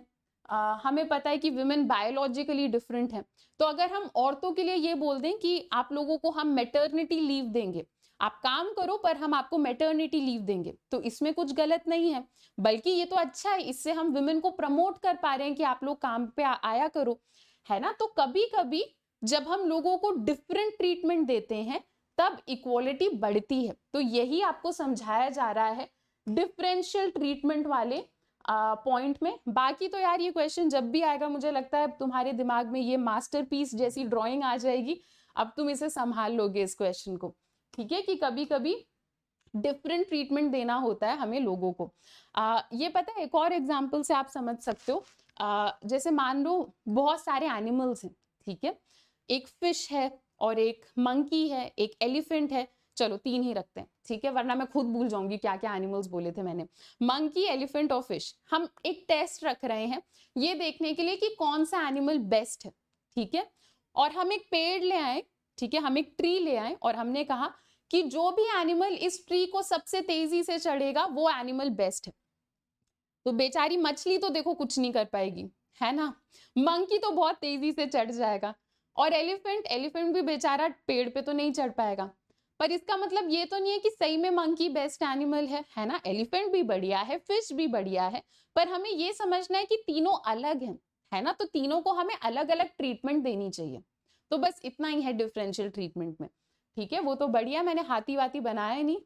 S1: हमें पता है कि विमेन बायोलॉजिकली डिफरेंट है। तो अगर हम औरतों के लिए ये बोल दें कि आप लोगों को हम मैटरनिटी लीव देंगे, आप काम करो पर हम आपको मैटरनिटी लीव देंगे, तो इसमें कुछ गलत नहीं है, बल्कि ये तो अच्छा है। इससे हम विमेन को प्रमोट कर पा रहे हैं कि आप लोग काम पे आया करो, है ना। तो कभी कभी जब हम लोगों को डिफरेंट ट्रीटमेंट देते हैं तब इक्वालिटी बढ़ती है। तो यही आपको समझाया जा रहा है डिफरेंशियल ट्रीटमेंट वाले पॉइंट में। बाकी तो यार ये क्वेश्चन जब भी आएगा मुझे लगता है तुम्हारे दिमाग में ये मास्टरपीस जैसी ड्राइंग आ जाएगी, अब तुम इसे संभाल लोगे इस क्वेश्चन को। ठीक है, कि कभी कभी डिफरेंट ट्रीटमेंट देना होता है हमें लोगों को। ये पता है, एक और एग्जाम्पल से आप समझ सकते हो। जैसे मान लो बहुत सारे एनिमल्स हैं। ठीक है, एक फिश है और एक मंकी है, एक एलिफेंट है। चलो 3 ही रखते हैं, ठीक है, वरना मैं खुद भूल जाऊंगी क्या क्या एनिमल्स बोले थे मैंने। मंकी, एलिफेंट और फिश। हम एक टेस्ट रख रहे हैं ये देखने के लिए कि कौन सा एनिमल बेस्ट है। ठीक है, और हम एक पेड़ ले आए, ठीक है, हम एक ट्री ले आए और हमने कहा कि जो भी एनिमल इस ट्री को सबसे तेजी से चढ़ेगा वो एनिमल बेस्ट है। तो बेचारी मछली तो देखो कुछ नहीं कर पाएगी, है ना। मंकी तो बहुत तेजी से चढ़ जाएगा, और एलिफेंट भी बेचारा पेड़ पे तो नहीं चढ़ पाएगा। पर इसका मतलब ये तो नहीं है कि सही में मंकी बेस्ट एनिमल है ना। एलिफेंट भी बढ़िया है, फिश भी बढ़िया है, पर हमें ये समझना है कि तीनों अलग हैं, है ना। तो तीनों को हमें अलग अलग ट्रीटमेंट देनी चाहिए। तो बस इतना ही है डिफरेंशियल ट्रीटमेंट में। ठीक है, वो तो बढ़िया, मैंने हाथी वाती बनाया नहीं,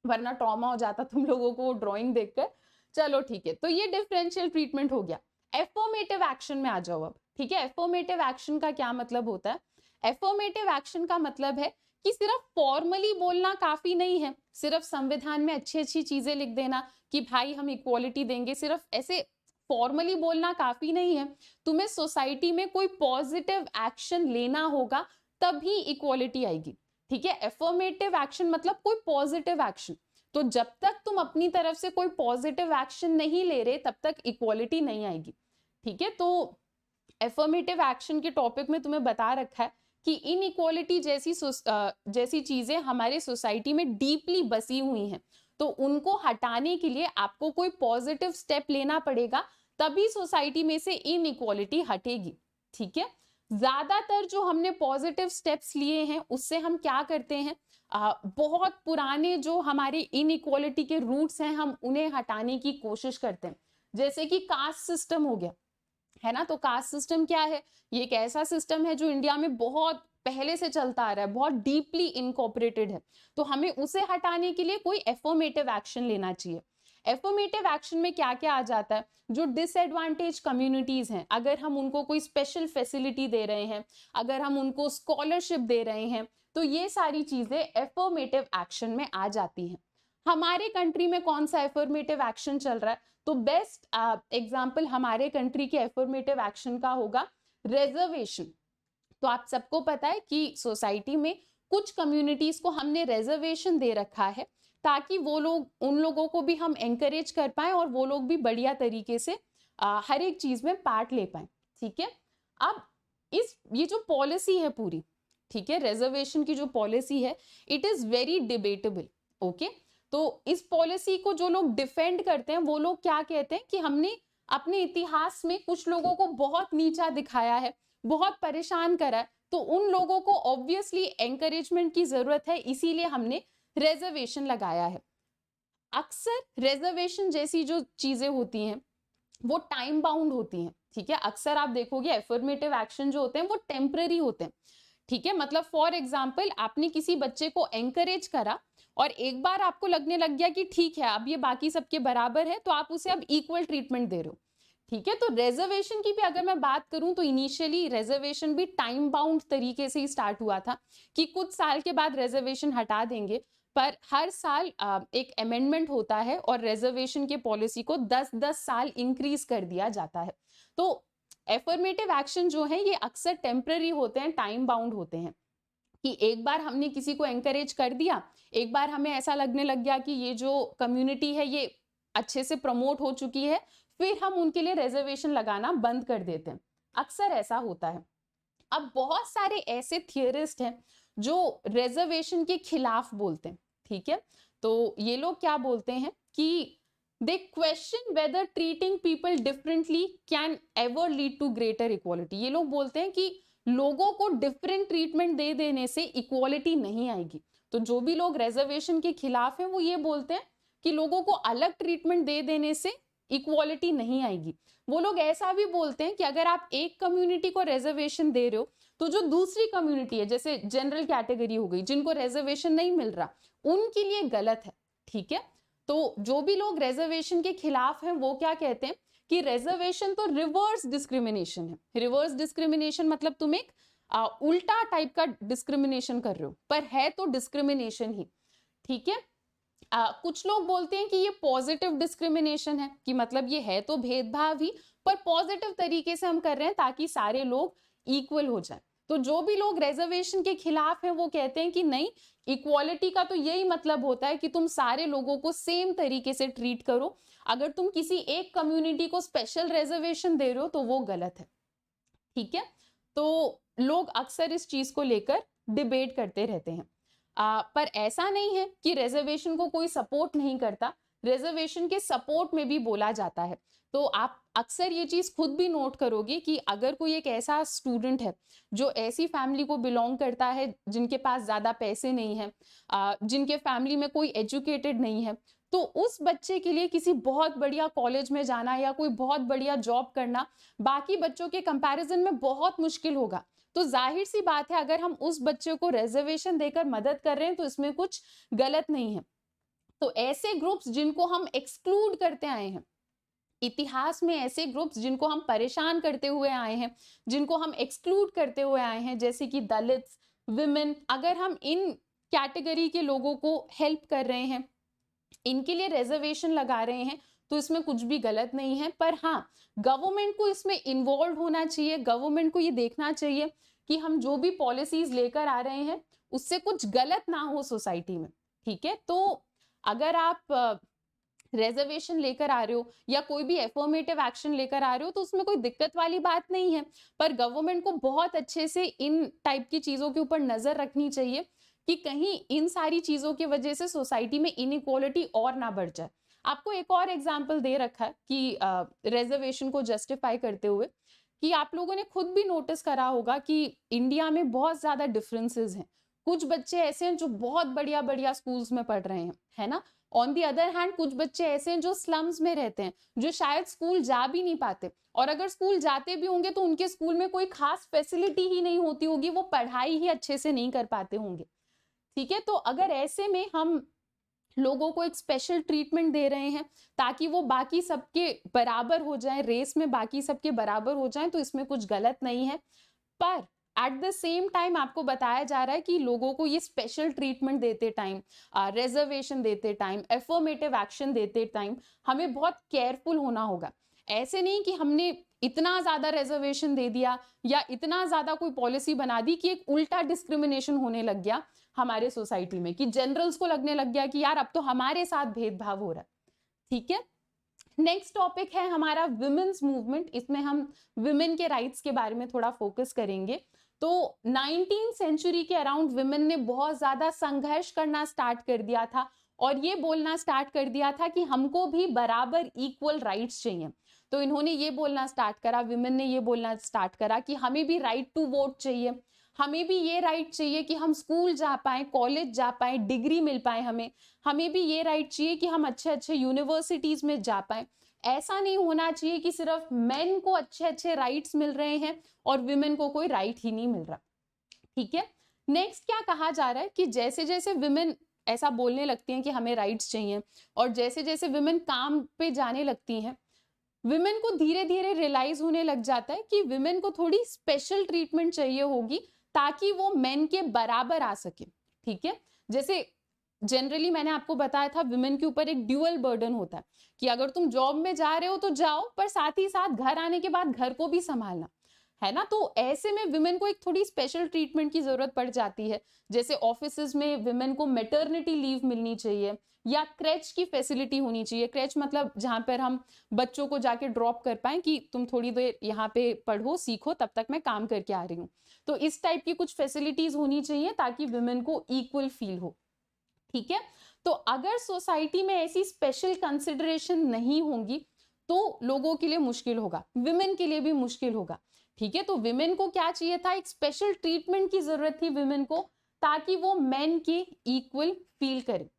S1: वरना ट्रॉमा हो जाता तुम लोगों को ड्राइंग देखकर। चलो ठीक है, तो ये डिफरेंशियल ट्रीटमेंट हो गया। एफर्मेटिव एक्शन में आ जाओ अब। ठीक है, एफर्मेटिव एक्शन का क्या मतलब होता है। एफर्मेटिव एक्शन का मतलब है कि सिर्फ फॉर्मली बोलना काफी नहीं है, सिर्फ संविधान में अच्छी अच्छी चीजें लिख देना कि भाई हम इक्वालिटी देंगे, सिर्फ ऐसे फॉर्मली बोलना काफी नहीं है। तुम्हें सोसाइटी में कोई पॉजिटिव एक्शन लेना होगा, तभी इक्वालिटी आएगी। ठीक है, एफर्मेटिव एक्शन मतलब कोई पॉजिटिव एक्शन। तो जब तक तुम अपनी तरफ से कोई पॉजिटिव एक्शन नहीं ले रहे तब तक इक्वालिटी नहीं आएगी। ठीक है, तो एफर्मेटिव एक्शन के टॉपिक में तुम्हें बता रखा है कि इनइक्वालिटी जैसी चीजें हमारे सोसाइटी में डीपली बसी हुई हैं, तो उनको हटाने के लिए आपको कोई पॉजिटिव स्टेप लेना पड़ेगा, तभी सोसाइटी में से इनइक्वालिटी हटेगी। ठीक है, ज्यादातर जो हमने पॉजिटिव स्टेप्स लिए हैं उससे हम क्या करते हैं, बहुत पुराने जो हमारे इनइक्वालिटी के रूट्स हैं हम उन्हें हटाने की कोशिश करते हैं। जैसे कि कास्ट सिस्टम हो गया, है ना। तो कास्ट सिस्टम क्या है, ये एक ऐसा सिस्टम है जो इंडिया में बहुत पहले से चलता आ रहा है, बहुत डीपली इनकॉर्पोरेटेड है। तो हमें उसे हटाने के लिए कोई एफर्मेटिव एक्शन लेना चाहिए। एफर्मेटिव एक्शन में क्या क्या आ जाता है, जो डिसएडवांटेज कम्युनिटीज हैं, अगर हम उनको कोई स्पेशल फैसिलिटी दे रहे हैं, अगर हम उनको स्कॉलरशिप दे रहे हैं, तो ये सारी चीजें एफर्मेटिव एक्शन में आ जाती हैं। हमारे कंट्री में कौन सा एफर्मेटिव एक्शन चल रहा है, तो बेस्ट एग्जाम्पल हमारे कंट्री के एफर्मेटिव एक्शन का होगा रिजर्वेशन। तो आप सबको पता है कि सोसाइटी में कुछ कम्युनिटीज को हमने रिजर्वेशन दे रखा है ताकि वो लोग, उन लोगों को भी हम एंकरेज कर पाए और वो लोग भी बढ़िया तरीके से हर एक चीज में पार्ट ले पाए। ठीक है, अब ये जो पॉलिसी है पूरी, ठीक है, रिजर्वेशन की जो पॉलिसी है, it is very debatable. Okay, तो इस पॉलिसी को जो लोग डिफेंड करते हैं वो लोग क्या कहते हैं कि हमने अपने इतिहास में कुछ लोगों को बहुत नीचा दिखाया है, बहुत परेशान करा है, तो उन लोगों को ऑब्वियसली एंकरेजमेंट की जरूरत है, इसीलिए हमने रिजर्वेशन लगाया है। अक्सर रिजर्वेशन जैसी जो चीजें होती हैं वो टाइम बाउंड होती हैं। ठीक है, अक्सर आप देखोगे एफर्मेटिव एक्शन जो होते हैं वो टेम्पररी होते हैं। ठीक है, मतलब फॉर एग्जाम्पल आपने किसी बच्चे को एंकरेज करा और एक बार आपको लगने लग गया कि ठीक है अब ये बाकी सबके बराबर है, तो आप उसे अब इक्वल ट्रीटमेंट दे रहे हो। ठीक है, तो रिजर्वेशन की भी अगर मैं बात करूं तो इनिशियली रिजर्वेशन भी टाइम बाउंड तरीके से ही स्टार्ट हुआ था कि कुछ साल के बाद रिजर्वेशन हटा देंगे, पर हर साल एक अमेंडमेंट होता है और रिजर्वेशन के पॉलिसी को 10-10 साल इंक्रीज कर दिया जाता है। तो एफर्मेटिव एक्शन जो है ये अक्सर टेम्पररी होते हैं, टाइम बाउंड होते हैं, कि एक बार हमने किसी को एंकरेज कर दिया, एक बार हमें ऐसा लगने लग गया कि ये जो कम्युनिटी है ये अच्छे से प्रमोट हो चुकी है, फिर हम उनके लिए रिजर्वेशन लगाना बंद कर देते हैं। अक्सर ऐसा होता है। अब बहुत सारे ऐसे थियरिस्ट हैं जो रिजर्वेशन के खिलाफ बोलते हैं। ठीक है, तो ये लोग क्या बोलते हैं कि they question whether treating people differently can ever lead to greater equality. ये लोग बोलते हैं कि लोगों को डिफरेंट ट्रीटमेंट दे देने से इक्वालिटी नहीं आएगी। तो जो भी लोग रिजर्वेशन के खिलाफ हैं वो ये बोलते हैं कि लोगों को अलग ट्रीटमेंट दे देने से इक्वालिटी नहीं आएगी। वो लोग ऐसा भी बोलते हैं कि अगर आप एक कम्युनिटी को रिजर्वेशन दे रहे हो तो जो दूसरी कम्युनिटी है, जैसे जनरल कैटेगरी हो गई जिनको रिजर्वेशन नहीं मिल रहा, उनके लिए गलत है। ठीक है, तो जो भी लोग रिजर्वेशन के खिलाफ हैं वो क्या कहते हैं कि रिजर्वेशन तो रिवर्स डिस्क्रिमिनेशन है। रिवर्स डिस्क्रिमिनेशन मतलब तुम एक उल्टा टाइप का डिस्क्रिमिनेशन कर रहे हो, पर है तो डिस्क्रिमिनेशन ही। ठीक है, कुछ लोग बोलते हैं कि ये पॉजिटिव डिस्क्रिमिनेशन है, कि मतलब ये है तो भेदभाव ही, पर पॉजिटिव तरीके से हम कर रहे हैं ताकि सारे लोग इक्वल हो जाए। तो जो भी लोग रिजर्वेशन के खिलाफ हैं वो कहते हैं कि नहीं, इक्वालिटी का तो यही मतलब होता है कि तुम सारे लोगों को सेम तरीके से ट्रीट करो। अगर तुम किसी एक कम्युनिटी को स्पेशल रिजर्वेशन दे रहे हो तो वो गलत है। ठीक है, तो लोग अक्सर इस चीज को लेकर डिबेट करते रहते हैं। पर ऐसा नहीं है कि रिजर्वेशन को कोई सपोर्ट नहीं करता, रिजर्वेशन के सपोर्ट में भी बोला जाता है। तो आप अक्सर ये चीज खुद भी नोट करोगे कि अगर कोई एक ऐसा स्टूडेंट है जो ऐसी फैमिली को बिलोंग करता है जिनके पास ज्यादा पैसे नहीं है, जिनके फैमिली में कोई एजुकेटेड नहीं है, तो उस बच्चे के लिए किसी बहुत बढ़िया कॉलेज में जाना या कोई बहुत बढ़िया जॉब करना बाकी बच्चों के कंपैरिजन में बहुत मुश्किल होगा। तो जाहिर सी बात है अगर हम उस बच्चे को रिजर्वेशन देकर मदद कर रहे हैं तो इसमें कुछ गलत नहीं है। तो ऐसे ग्रुप्स जिनको हम एक्सक्लूड करते आए हैं, इतिहास में ऐसे ग्रुप्स जिनको हम परेशान करते हुए आए हैं, जिनको हम एक्सक्लूड करते हुए आए हैं, जैसे कि दलित्स, विमेन, अगर हम इन कैटेगरी के लोगों को हेल्प कर रहे हैं, इनके लिए रिजर्वेशन लगा रहे हैं, तो इसमें कुछ भी गलत नहीं है। पर हाँ, गवर्नमेंट को इसमें इन्वॉल्व होना चाहिए। गवर्नमेंट को ये देखना चाहिए कि हम जो भी पॉलिसीज लेकर आ रहे हैं उससे कुछ गलत ना हो सोसाइटी में। ठीक है, तो अगर आप रिजर्वेशन लेकर आ रहे हो या कोई भी एफर्मेटिव एक्शन लेकर आ रहे हो तो उसमें कोई दिक्कत वाली बात नहीं है, पर गवर्नमेंट को बहुत अच्छे से इन टाइप की चीजों के ऊपर नजर रखनी चाहिए कि कहीं इन सारी चीजों की वजह से सोसाइटी में इनइक्वालिटी और ना बढ़ जाए। आपको एक और एग्जाम्पल दे रखा है कि रिजर्वेशन को जस्टिफाई करते हुए, कि आप लोगों ने खुद भी नोटिस करा होगा कि इंडिया में बहुत ज्यादा डिफरेंसेस हैं। कुछ बच्चे ऐसे हैं जो बहुत बढ़िया बढ़िया स्कूल्स में पढ़ रहे हैं, है ना। ऑन दी अदर हैंड कुछ बच्चे ऐसे हैं जो स्लम्स में रहते हैं, जो शायद स्कूल जा भी नहीं पाते, और अगर स्कूल जाते भी होंगे तो उनके स्कूल में कोई खास फैसिलिटी ही नहीं होती होगी, वो पढ़ाई ही अच्छे से नहीं कर पाते होंगे। ठीक है, तो अगर ऐसे में हम लोगों को एक स्पेशल ट्रीटमेंट दे रहे हैं ताकि वो बाकी सबके बराबर हो जाए, रेस में बाकी सबके बराबर हो जाए, तो इसमें कुछ गलत नहीं है। पर एट द सेम टाइम आपको बताया जा रहा है कि लोगों को ये स्पेशल ट्रीटमेंट देते टाइम, रिजर्वेशन देते टाइम, एफर्मेटिव एक्शन देते टाइम हमें बहुत केयरफुल होना होगा। ऐसे नहीं कि हमने इतना ज्यादा रिजर्वेशन दे दिया या इतना ज्यादा कोई पॉलिसी बना दी कि एक उल्टा डिस्क्रिमिनेशन होने लग गया हमारे सोसाइटी में, कि जनरल्स को लगने लग गया कि यार अब तो हमारे साथ भेदभाव हो रहा है। ठीक है, नेक्स्ट टॉपिक है हमारा विमेन्स मूवमेंट। इसमें हम विमेन के राइट्स के बारे में थोड़ा फोकस करेंगे। तो 19th सेंचुरी के अराउंड विमेन ने बहुत ज्यादा संघर्ष करना स्टार्ट कर दिया था और ये बोलना स्टार्ट कर दिया था कि हमको भी बराबर इक्वल राइट्स चाहिए। तो इन्होंने ये बोलना स्टार्ट करा, विमेन ने ये बोलना स्टार्ट करा कि हमें भी राइट टू वोट चाहिए, हमें भी ये राइट चाहिए कि हम स्कूल जा पाए, कॉलेज जा पाए, डिग्री मिल पाए, हमें भी ये राइट चाहिए कि हम अच्छे अच्छे यूनिवर्सिटीज में जा पाए। ऐसा नहीं होना चाहिए कि सिर्फ मेन को अच्छे अच्छे राइट्स मिल रहे हैं और विमेन को कोई राइट ही नहीं मिल रहा। ठीक है, नेक्स्ट क्या कहा जा रहा है कि जैसे जैसे विमेन ऐसा बोलने लगती हैं कि हमें राइट्स चाहिए और जैसे जैसे विमेन काम पे जाने लगती हैं, विमेन को धीरे धीरे रियलाइज होने लग जाता है कि विमेन को थोड़ी स्पेशल ट्रीटमेंट चाहिए होगी ताकि वो मेन के बराबर आ सके। ठीक है, जैसे जनरली मैंने आपको बताया था विमेन के ऊपर एक ड्यूअल बर्डन होता है कि अगर तुम जॉब में जा रहे हो तो जाओ, पर साथ ही साथ घर आने के बाद घर को भी संभालना है ना। तो ऐसे में विमेन को एक थोड़ी स्पेशल ट्रीटमेंट की जरूरत पड़ जाती है। जैसे ऑफिसेज में विमेन को मैटरनिटी लीव मिलनी चाहिए या क्रेच की फैसिलिटी होनी चाहिए। क्रेच मतलब जहां पर हम बच्चों को जाके ड्रॉप कर पाए कि तुम थोड़ी देर यहाँ पे पढ़ो सीखो, तब तक मैं काम करके आ रही हूँ। तो इस टाइप की कुछ फैसिलिटीज होनी चाहिए ताकि विमेन को इक्वल फील हो। ठीक है, तो अगर सोसाइटी में ऐसी स्पेशल कंसिडरेशन नहीं होंगी तो लोगों के लिए मुश्किल होगा, विमेन के लिए भी मुश्किल होगा। ठीक है, तो विमेन को क्या चाहिए था, एक स्पेशल ट्रीटमेंट की जरूरत थी विमेन को ताकि वो मेन के इक्वल फील करे।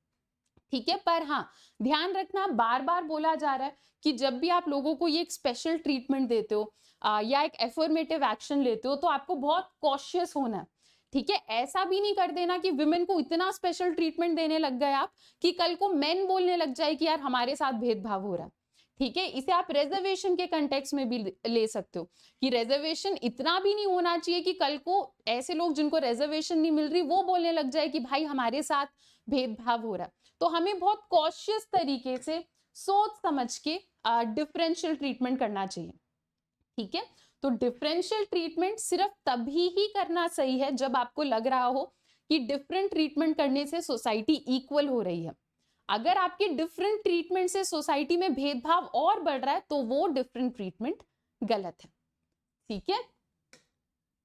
S1: ठीक है, पर हाँ ध्यान रखना, बार बार बोला जा रहा है कि जब भी आप लोगों को ये एक स्पेशल ट्रीटमेंट देते हो या एक एफर्मेटिव एक्शन लेते हो तो आपको बहुत कॉशियस होना है। ठीक है, ऐसा भी नहीं कर देना कि विमेन को इतना स्पेशल ट्रीटमेंट देने लग गए आप कि कल को मेन बोलने लग जाए कि यार हमारे साथ भेदभाव हो रहा है। ठीक है, इसे आप रिजर्वेशन के कंटेक्स्ट में भी ले सकते हो कि रिजर्वेशन इतना भी नहीं होना चाहिए कि कल को ऐसे लोग जिनको रिजर्वेशन नहीं मिल रही वो बोलने लग जाए कि भाई हमारे साथ भेदभाव हो रहा है। तो हमें बहुत कॉशियस तरीके से सोच समझ के डिफरेंशियल ट्रीटमेंट करना चाहिए। ठीक है, तो डिफरेंशियल ट्रीटमेंट सिर्फ तभी ही करना सही है जब आपको लग रहा हो कि डिफरेंट ट्रीटमेंट करने से सोसाइटी इक्वल हो रही है। अगर आपके डिफरेंट ट्रीटमेंट से सोसाइटी में भेदभाव और बढ़ रहा है तो वो डिफरेंट ट्रीटमेंट गलत है। ठीक है,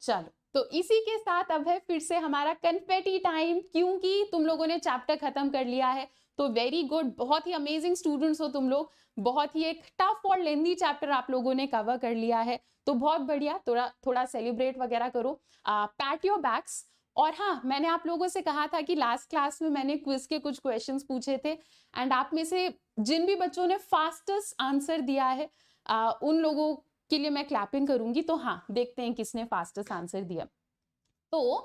S1: चलो तो इसी के साथ अब है फिर से हमारा कन्फेटी टाइम, क्योंकि तुम लोगों ने चैप्टर खत्म कर लिया है तो वेरी गुड, बहुत ही अमेजिंग स्टूडेंट्स हो तुम लोग। बहुत ही एक टफ और लेंदी चैप्टर आप लोगों ने कवर कर लिया है, तो बहुत बढ़िया, थोड़ा थोड़ा सेलिब्रेट वगैरह करो, पैट योर बैक्स। और हाँ, मैंने आप लोगों से कहा था कि लास्ट क्लास में मैंने क्विज के कुछ क्वेश्चंस पूछे थे एंड आप में से जिन भी बच्चों ने फास्टेस्ट आंसर दिया है उन लोगों के लिए मैं क्लैपिंग करूंगी। तो हाँ, देखते हैं किसने फास्टेस्ट आंसर दिया। तो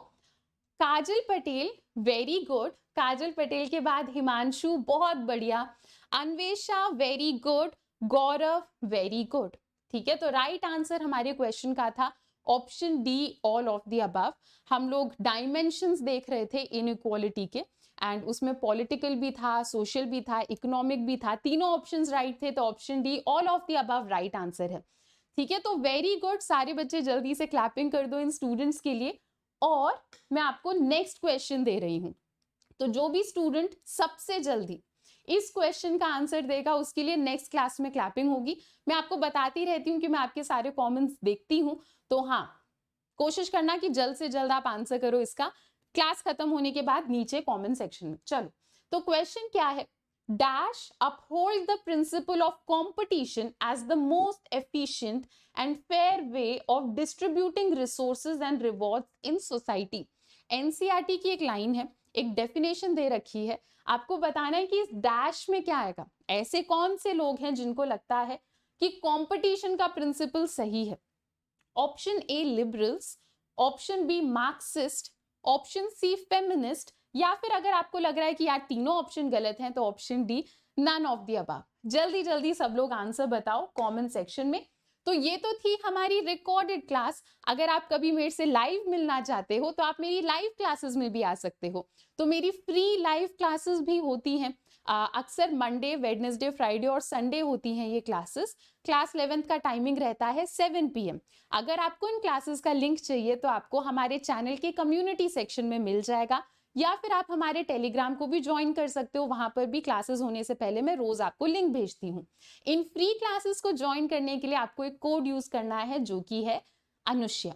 S1: काजल पटेल, वेरी गुड। काजल पटेल के बाद हिमांशु, बहुत बढ़िया। Anvesha, very good. Gaurav, very good. ठीक है, तो राइट आंसर हमारे क्वेश्चन का था option D, all of the above. हम लोग डायमेंशंस देख रहे थे इनइक्वालिटी के एंड उसमें पॉलिटिकल भी था, सोशल भी था, इकोनॉमिक भी था, तीनों ऑप्शंस राइट थे, तो option D, all of the above right answer है। ठीक है, तो वेरी गुड, सारे बच्चे जल्दी से क्लैपिंग कर दो इन स्टूडेंट्स के लिए। और मैं आपको नेक्स्ट क्वेश्चन दे रही हूं, तो जो भी स्टूडेंट सबसे जल्दी इस क्वेश्चन का आंसर देगा उसके लिए नेक्स्ट क्लास में क्लैपिंग होगी। मैं आपको बताती रहती हूँ कि मैं आपके सारे कमेंट्स देखती हूँ, तो हाँ कोशिश करना कि जल्द से जल्द आप आंसर करो इसका क्लास खत्म होने के बाद नीचे कमेंट सेक्शन में। चलो, तो क्वेश्चन क्या है, Dash uphold the principle of competition as the most efficient and fair way of distributing resources and rewards in society। NCERT की एक लाइन है, एक डेफिनेशन दे रखी है, आपको बताना है कि इस डैश में क्या आएगा। ऐसे कौन से लोग हैं जिनको लगता है कि कंपटीशन का प्रिंसिपल सही है। Option A liberals, option B Marxist, option C feminist या फिर अगर आपको लग रहा है कि यार तीनों ऑप्शन गलत हैं तो option D, none of the above. जल्दी जल्दी सब लोग आंसर बताओ कमेंट सेक्शन में। तो ये तो थी हमारी रिकॉर्डेड क्लास। अगर आप कभी मेरे से लाइव मिलना चाहते हो तो आप मेरी लाइव क्लासेस में भी आ सकते हो। तो मेरी फ्री लाइव क्लासेस भी होती हैं, अक्सर मंडे, वेडनेसडे, फ्राइडे और संडे होती हैं ये क्लासेस। क्लास 11th का टाइमिंग रहता है 7 PM। अगर आपको इन क्लासेस का लिंक चाहिए तो आपको हमारे चैनल के कम्युनिटी सेक्शन में मिल जाएगा, या फिर आप हमारे टेलीग्राम को भी ज्वाइन कर सकते हो। वहां पर भी क्लासेस होने से पहले मैं रोज आपको लिंक भेजती हूँ। इन फ्री क्लासेस को ज्वाइन करने के लिए आपको एक कोड यूज करना है जो कि है अनुष्या।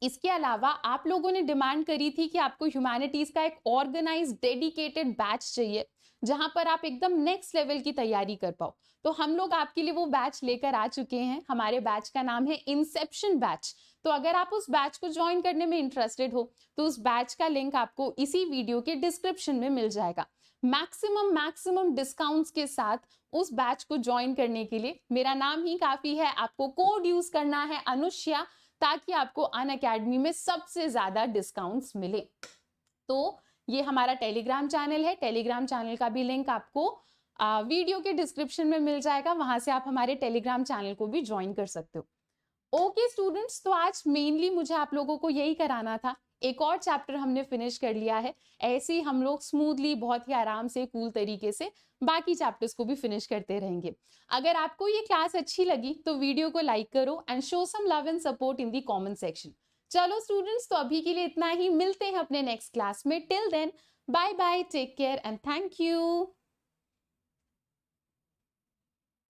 S1: इसके अलावा आप लोगों ने डिमांड करी थी कि आपको ह्यूमैनिटीज का एक ऑर्गेनाइज डेडिकेटेड बैच चाहिए जहां पर आप एकदम नेक्स्ट लेवल की तैयारी कर पाओ। तो हम लोग आपके लिए वो बैच लेकर आ चुके हैं। हमारे बैच का नाम है इंसेप्शन बैच। तो अगर आप उस बैच को ज्वाइन करने में इंटरेस्टेड हो तो उस बैच का लिंक आपको इसी वीडियो के डिस्क्रिप्शन में मिल जाएगा। मैक्सिमम डिस्काउंट्स के साथ उस बैच को ज्वाइन करने के लिए मेरा नाम ही काफी है। आपको कोड यूज करना है अनुष्या, ताकि आपको अनअकैडमी में सबसे ज्यादा डिस्काउंट्स मिले। तो ये हमारा टेलीग्राम चैनल है। टेलीग्राम चैनल का भी लिंक आपको वीडियो के डिस्क्रिप्शन में मिल जाएगा। वहां से आप हमारे टेलीग्राम चैनल को भी ज्वाइन कर सकते हो। ओके स्टूडेंट्स, तो आज मेनली मुझे आप लोगों को यही कराना था। एक और चैप्टर हमने फिनिश कर लिया है। ऐसे ही हम लोग स्मूथली, बहुत ही आराम से, कूल तरीके से बाकी चैप्टर्स को भी फिनिश करते रहेंगे। अगर आपको ये क्लास अच्छी लगी तो वीडियो को लाइक करो and show some love and support in the comment section. चलो स्टूडेंट्स, तो अभी के लिए इतना ही। मिलते हैं अपने नेक्स्ट क्लास में। Till then, bye bye, take care and thank you.